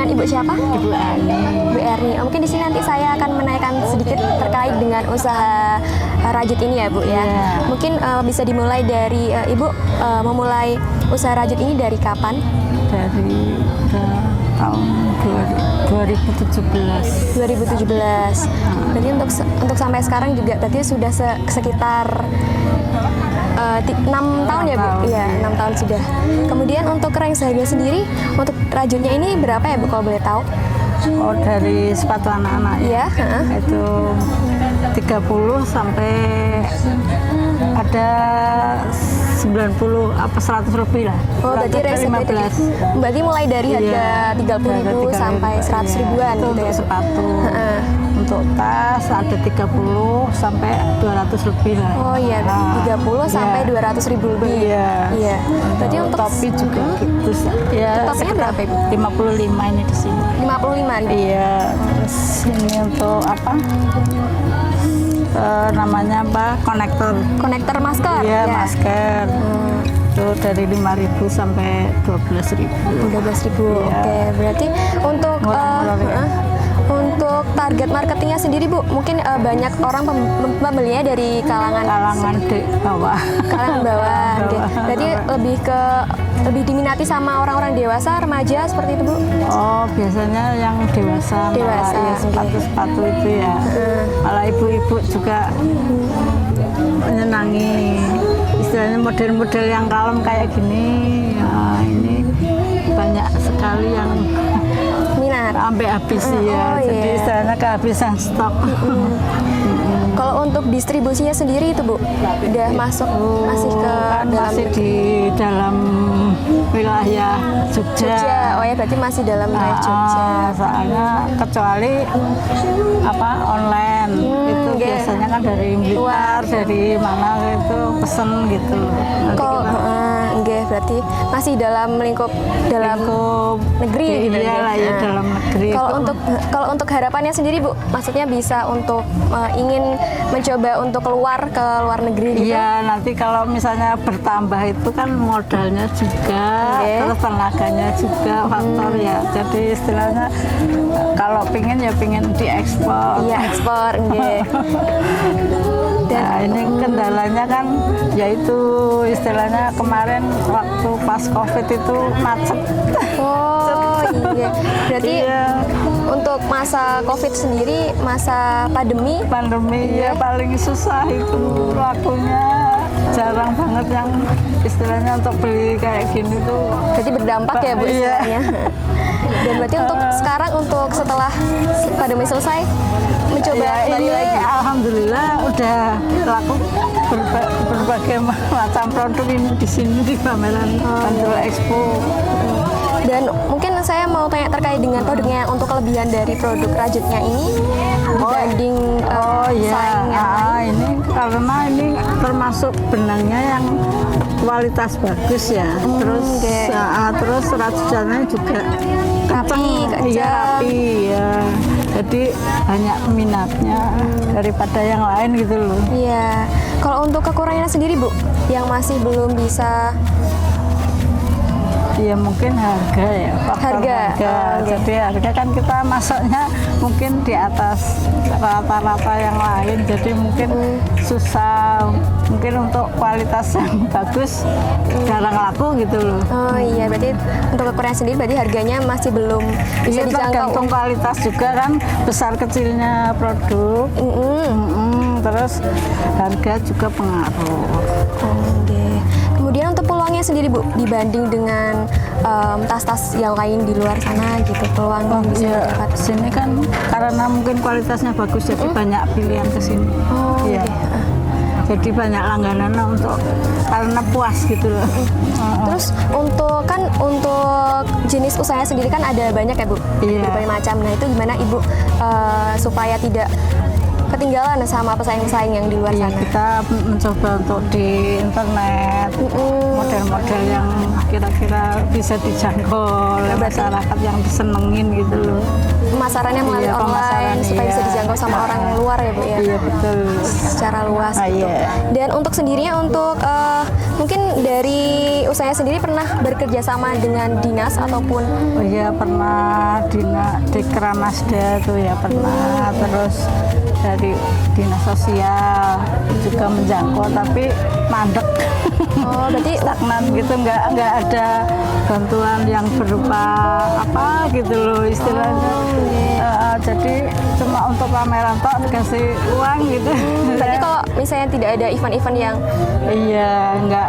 dengan Ibu siapa? Ibu Ani. Bu Erni. Mungkin di sini nanti saya akan menanyakan sedikit terkait dengan usaha rajut ini ya Bu ya. Mungkin bisa dimulai dari Ibu memulai usaha rajut ini dari kapan? Dari tahun 2017. 2017. Berarti untuk sampai sekarang juga berarti sudah sekitar 6 tahun ya Bu? Iya, 6 tahun sudah. Kemudian untuk range harga sendiri, untuk rajutnya ini berapa ya Bu kalau boleh tahu? Oh, dari sepatu anak-anak ya? Iya. Itu 30 sampai ada 90 apa 100 lebih lah. Oh, berarti range 15. Berarti mulai dari harga 30.000 sampai 100 ribuan itu gitu ya. untuk sepatu. Untuk tas ada 30 sampai 200 lebih lah. Oh iya, 30 sampai 200 ribu lebih. Iya. Berarti untuk topi juga gitu. Ya, topinya berapa Ibu? 55 ini di sini. 55 ribu. Iya. Terus ini untuk apa? Namanya apa? Konektor masker. Iya, masker. Itu dari 5.000 sampai 12.000. 12.000. Oke, berarti untuk untuk target marketingnya sendiri Bu, mungkin banyak orang pembelinya dari kalangan bawah. Kalangan bawah. Oke. Berarti lebih diminati sama orang-orang dewasa, remaja seperti itu Bu? Oh, biasanya yang dewasa. Dewasa. Ya, sepatu-sepatu itu ya. Malah ibu-ibu juga menyenangi. Istilahnya model-model yang kalem kayak gini. Ya, ini banyak sekali yang minat sampai habis ya. Jadi istilahnya kehabisan stok. Kalau untuk distribusinya sendiri itu Bu, udah masih ke dalam masih di dalam wilayah Jogja. Oh ya, berarti masih dalam wilayah Jogja. Soalnya kecuali apa online itu biasanya kan dari Blitar, dari mana itu pesen gitu. Kalau berarti masih dalam lingkup negeri gitu ya. Dalam negeri. Kalau untuk harapannya sendiri Bu, maksudnya bisa untuk ingin mencoba untuk keluar ke luar negeri gitu? Iya, nanti kalau misalnya bertambah itu kan modalnya juga, terus tenaganya juga faktor ya. Jadi istilahnya kalau pingin diekspor. Iya, ekspor, Nah, ini kendalanya kan yaitu istilahnya kemarin waktu pas COVID itu macet. Oh iya, berarti untuk masa COVID sendiri, masa pandemi ya paling susah itu lakunya. Jarang banget yang istilahnya untuk beli kayak gini tuh. Berarti berdampak ya Bu istilahnya. Dan berarti untuk sekarang, untuk setelah pandemi selesai, mencoba kembali lagi. Alhamdulillah udah laku berbagai macam produk ini di sini di pameran Bandul Expo. Dan mungkin saya mau tanya terkait dengan produknya, untuk kelebihan dari produk rajutnya ini dibanding saingnya. Ini karena ini termasuk benangnya yang kualitas bagus ya. Terus rajutannya juga rapi ya. Jadi banyak minatnya daripada yang lain gitu loh. Iya. Kalau untuk kekurangannya sendiri Bu, yang masih belum bisa. Ya mungkin harga ya, harga. Jadi harga kan kita masaknya mungkin di atas rata-rata yang lain, jadi mungkin susah. Mungkin untuk kualitas yang bagus jarang laku gitu loh. Oh iya, berarti untuk kekurangan sendiri berarti harganya masih belum bisa dijangkau. Tergantung kualitas juga kan, besar kecilnya produk. Terus harga juga pengaruh. Kemudian untuk peluangnya sendiri Bu, dibanding dengan tas-tas yang lain di luar sana gitu, peluang yang bisa didapat. Sini kan karena mungkin kualitasnya bagus, jadi banyak pilihan ke sini. Jadi banyak langganan untuk karena puas gitu loh. Terus untuk jenis usahanya sendiri kan ada banyak ya Bu, berbagai macam. Nah itu gimana Ibu supaya tidak ketinggalan sama pesaing-pesaing yang di luar sana? Kita mencoba untuk di internet model-model yang kira-kira bisa dijangkau oleh masyarakat yang disenengin gitu loh. Pemasarannya melalui online supaya bisa dijangkau dijangkau sama orang luar ya Bu ya. Iya betul. Secara luas gitu. Iya. Dan untuk sendirinya untuk mungkin dari usahanya sendiri pernah bekerja sama dengan dinas ataupun Oh iya pernah di Kranasda tuh ya pernah, terus dari dinas sosial juga menjangkau tapi mandek. oh berarti Stagnan gitu, nggak ada bantuan yang berupa apa gitu loh istilahnya. Jadi cuma untuk pameran tok dikasih uang gitu. berarti kalau misalnya tidak ada event-event yang Iya, nggak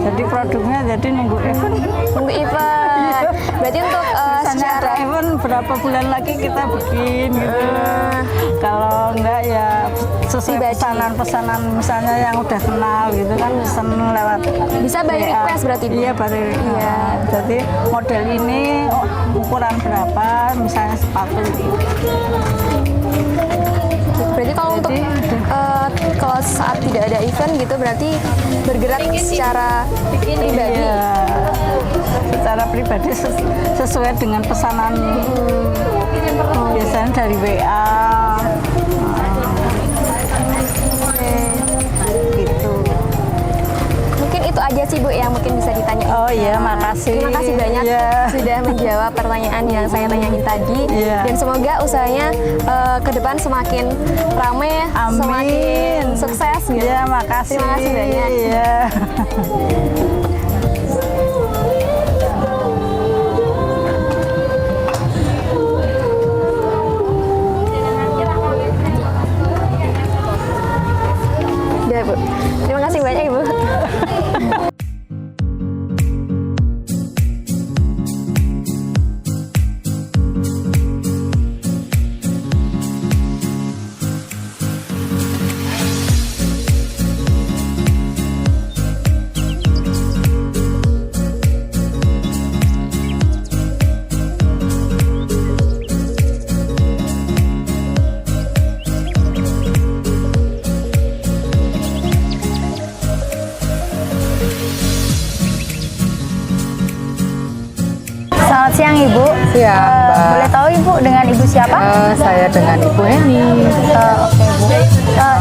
jadi produknya jadi nunggu event. nunggu event. Berarti untuk Misalnya ada secara event berapa bulan lagi kita bikin gitu. Kalau enggak ya sesuai Pribadi. pesanan misalnya yang udah kenal gitu kan pesen lewat bisa by WA. request berarti Bu? Iya by request. Iya. Jadi model ini ukuran berapa misalnya sepatu. Berarti kalau untuk kalau saat tidak ada event gitu berarti bergerak secara pribadi. Iya. Secara pribadi sesuai dengan pesanan biasanya dari WA. Gitu. Mungkin itu aja sih Bu yang mungkin bisa ditanya. Oh iya, makasih. Terima kasih banyak Iya. sudah menjawab pertanyaan yang saya tanyain tadi. Iya. Dan semoga usahanya ke depan semakin ramai, Amin. semakin sukses gitu. Iya, makasih. Terima kasih banyak. Iya. Udah Bu. Terima kasih banyak Ibu. Selamat siang Ibu. Iya, Mbak. Boleh tahu Ibu dengan Ibu siapa? Saya dengan Ibu Eni, Oke Bu.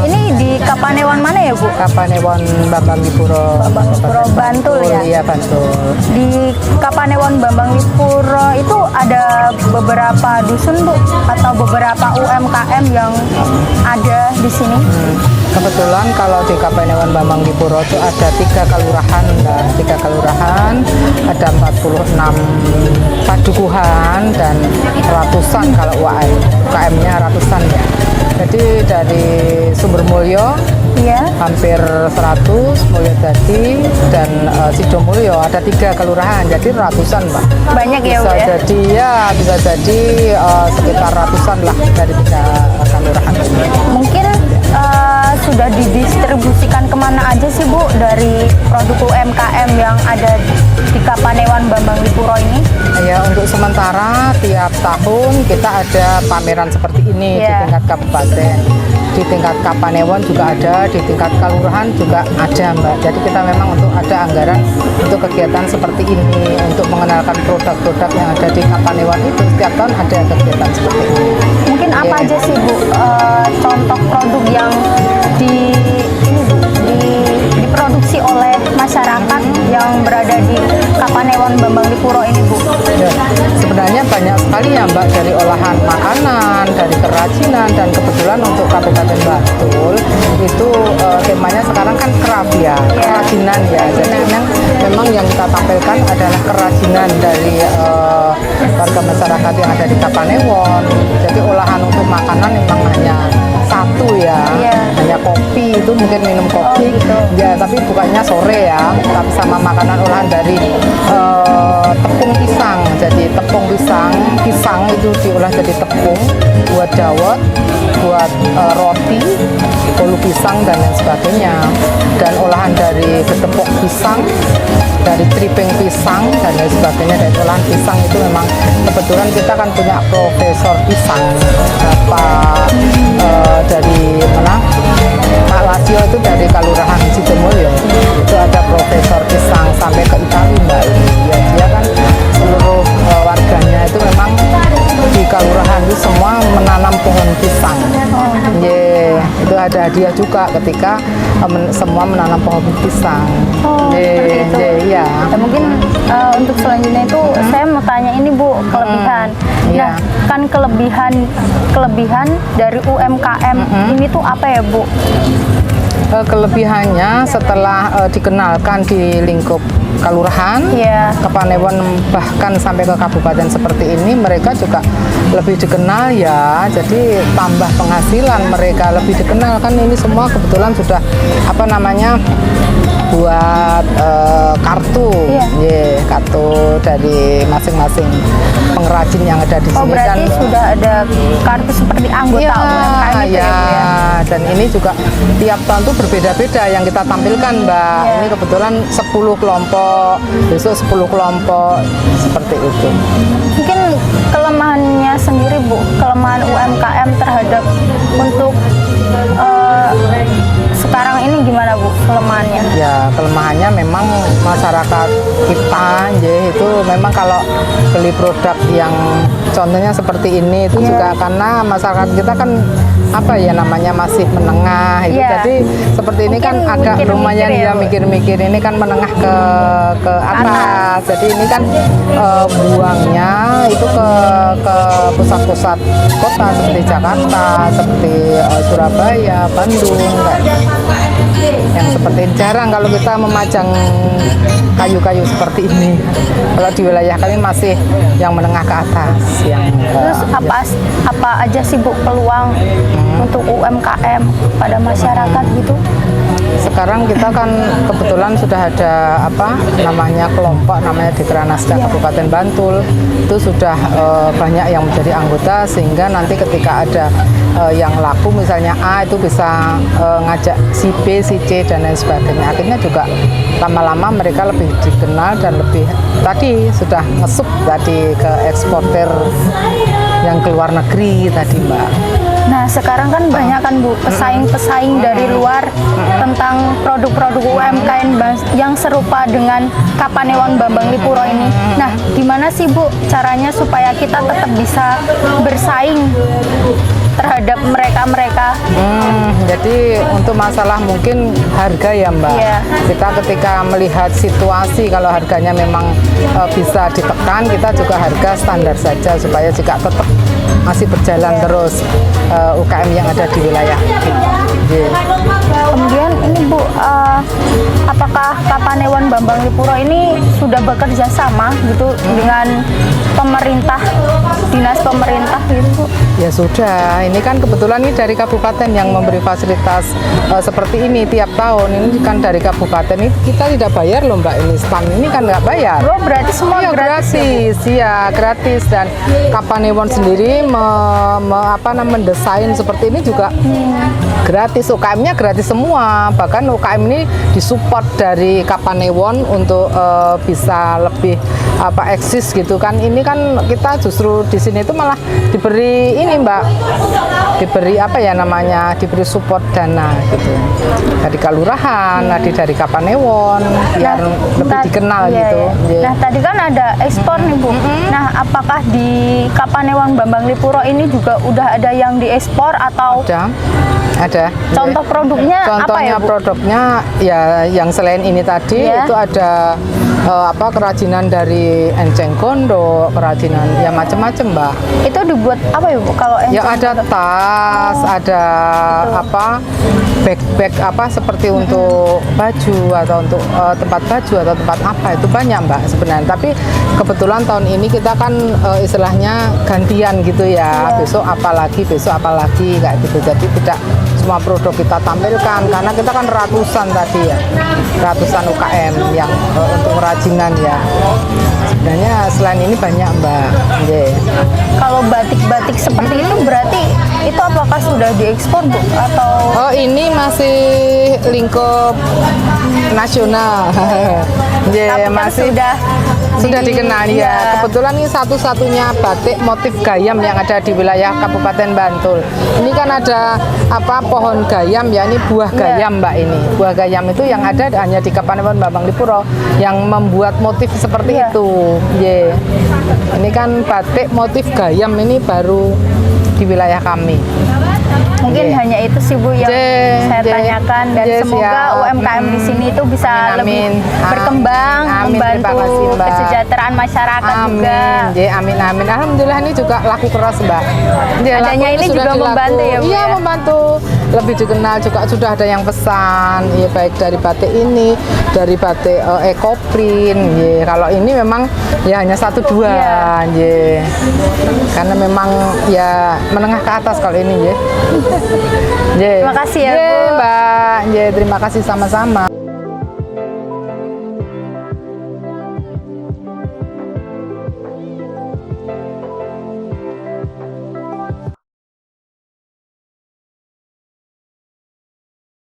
Ini di Kapanewon mana ya Bu? Kapanewon Bambang Lipuro. Bambang Lipuro, Bantul ya? Iya, Bantul. Di Kapanewon Bambang Lipuro itu ada beberapa dusun Bu atau beberapa UMKM yang ada di sini. Kebetulan kalau di Kapanewon Bambang Lipuro itu ada 3 kelurahan, dan 3 kelurahan, ada 46 padukuhan dan ratusan kalau UKM-nya ratusan ya. Jadi dari Sumbermulyo Iya. hampir 100, Mulyodadi dan Sidomulyo ada 3 kelurahan, jadi ratusan Mbak. Banyak ya Bu Bisa ya? jadi ya, bisa jadi sekitar ratusan lah dari 3 kelurahan ini. Mungkin sudah didistribusikan kemana aja sih Bu dari produk UMKM yang ada di Kapanewon Bambang Lipuro ini? Ya, untuk sementara tiap tahun kita ada pameran seperti ini di Iya. tingkat kabupaten, di tingkat Kapanewon juga ada, di tingkat kelurahan juga ada Mbak. Jadi kita memang untuk ada anggaran untuk kegiatan seperti ini, untuk mengenalkan produk-produk yang ada di Kapanewon itu setiap tahun ada kegiatan seperti ini. Mungkin apa Iya. aja sih Bu contoh produk yang diproduksi oleh masyarakat yang berada di Kapanewon Bambang Lipuro ini Bu? Ya, sebenarnya banyak sekali ya Mbak, dari olahan makanan, dari kerajinan, dan kebetulan untuk Kabupaten Bantul itu temanya sekarang kan craft ya, kerajinan ya. Jadi memang yang kita tampilkan adalah kerajinan dari warga masyarakat yang ada di Kapanewon. Jadi olahan untuk makanan memang hanya satu ya, hanya kopi, itu mungkin minum kopi ya, tapi bukanya sore ya. Tapi sama makanan olahan dari tepung pisang, jadi tepung pisang itu diolah jadi tepung buat dawet, buat roti, bolu pisang dan lain sebagainya. Dan olahan dari getepok pisang, dari tripping pisang dan lain sebagainya. Dari olahan pisang itu memang kebetulan kita kan punya profesor pisang, Pak dari mana? Pak Lasio itu dari Kelurahan Sidomulyo. Itu ada profesor pisang sampai ke Itali Mbak. Ya, dia kan seluruh warganya itu memang di kelurahan itu semua menanam ada hadiah juga ketika semua menanam pohon pisang. Oh, seperti itu. Iya. Ya, mungkin untuk selanjutnya itu saya mau tanya ini Bu, kelebihan. Iya. Nah, kan kelebihan dari UMKM ini tuh apa ya Bu? Kelebihannya setelah dikenalkan di lingkup kelurahan, Iya. Kapanewon, bahkan sampai ke kabupaten seperti ini, mereka juga lebih dikenal ya. Jadi tambah penghasilan mereka, lebih dikenal kan. Ini semua kebetulan sudah apa namanya buat kartu, Iya. kartu dari masing-masing pengrajin yang ada di Oh, sini. berarti sudah ada kartu seperti anggota UMKM itu ya Bu ya? Dan ini juga tiap tahun tuh berbeda-beda yang kita tampilkan, Mbak. Iya. Ini kebetulan 10 kelompok, besok 10 kelompok, seperti itu. Mungkin kelemahannya sendiri Bu, kelemahan UMKM terhadap untuk sekarang ini gimana Bu kelemahannya? Ya, kelemahannya memang masyarakat kita itu memang kalau beli produk yang contohnya seperti ini itu juga karena masyarakat kita kan apa ya namanya masih menengah itu. Iya. Jadi seperti ini Mungkin kan agak mikir-mikir lumayan ya, ya Bu. mikir-mikir, ini kan menengah ke atas. Jadi ini kan buangnya itu ke pusat-pusat kota seperti Jakarta, seperti Surabaya, Bandung, kayak yang seperti ini. Jarang kalau kita memajang kayu-kayu seperti ini. Kalau di wilayah kami masih yang menengah ke atas, yang Terus apa aja sih Bu peluang untuk UMKM pada masyarakat gitu? sekarang kita kan kebetulan sudah ada apa namanya kelompok namanya Dekranasda Kabupaten Bantul, itu sudah banyak yang menjadi anggota, sehingga nanti ketika ada yang laku misalnya A itu bisa ngajak si B, si C dan lain sebagainya. Akhirnya juga lama-lama mereka lebih dikenal dan lebih tadi sudah ngesup tadi ke eksportir yang ke luar negeri tadi, Mbak. Nah, sekarang kan banyak kan Bu pesaing-pesaing dari luar tentang produk-produk UMKM yang serupa dengan Kapanewon Bambang Lipuro ini. Nah, gimana sih Bu caranya supaya kita tetap bisa bersaing terhadap mereka-mereka? Jadi untuk masalah mungkin harga ya, Mbak. Iya. Kita ketika melihat situasi kalau harganya memang bisa ditekan, kita juga harga standar saja supaya jika tetap masih berjalan terus UKM yang ada di wilayah kita. Kemudian ini Bu, apakah Kapanewon Bambang Lipuro ini sudah bekerja sama gitu dengan pemerintah, dinas pemerintah gitu Bu? Ya sudah, ini kan kebetulan ini dari kabupaten yang memberi fasilitas seperti ini tiap tahun. Ini kan dari kabupaten, ini kita tidak bayar loh, Mbak, ini stand ini kan nggak bayar. Oh, berarti semua Iya, gratis. iya gratis. Dan Kapanewon sendiri mendesain seperti ini juga gratis. UKM-nya gratis semua. Bahkan UKM ini disupport dari Kapanewon untuk bisa lebih eksis gitu kan. Ini kan kita justru di sini itu malah diberi ini, Mbak, diberi diberi support dana gitu dari kelurahan, dari Kapanewon biar lebih dikenal iya, gitu. iya. Nah, tadi kan ada ekspor nih Bu. Nah, apakah di Kapanewon Bambang Lipuro ini juga udah ada yang diekspor atau Ada. contoh produknya apa Contohnya ya Bu? produknya ya yang selain ini tadi Iya. itu ada kerajinan dari enceng gondok, kerajinan ya macam-macam, Mbak. Itu dibuat apa ya Bu? Kalau Ya enceng ada gondok? tas, ada bag-bag seperti untuk baju atau untuk tempat baju atau tempat apa, itu banyak, Mbak, sebenarnya. Tapi kebetulan tahun ini kita kan istilahnya gantian gitu ya. Besok apa lagi kayak gitu. Jadi tidak semua produk kita tampilkan karena kita kan ratusan tadi ya. Ratusan UKM yang untuk kerajinan ya. Sebenarnya selain ini banyak, Mbak. Kalau batik-batik seperti itu berarti itu apakah sudah diekspor Bu atau Oh, ini masih lingkup nasional. tapi kan masih sudah dikenal ya. Iya. Kebetulan ini satu-satunya batik motif gayam yang ada di wilayah Kabupaten Bantul. Ini kan ada pohon gayam ya, ini buah gayam, Mbak, ini. Buah gayam itu yang ada hanya di Kapanewon Bambang Lipuro yang membuat motif seperti itu. Ini kan batik motif gayam ini baru di wilayah kami. Mungkin Iya. hanya itu sih Bu yang Iya, saya iya. tanyakan, dan Iya, semoga siap. UMKM di sini itu bisa Amin, lebih amin. berkembang, Amin, terima membantu kasih, Mbak. kesejahteraan masyarakat juga. Amin, amin, amin. Alhamdulillah ini juga laku keras, Mbak. Nggih, Adanya laku ini sudah juga dilaku. membantu ya, Bu, Iya, ya? membantu. Lebih dikenal juga sudah ada yang pesan, ya baik dari batik ini, dari batik ekoprint. Ya, kalau ini memang ya hanya 1-2, Iya. ya. Karena memang ya menengah ke atas kalau ini, ya. Terima kasih ya, Bu. Mbak. Ya, terima kasih sama-sama.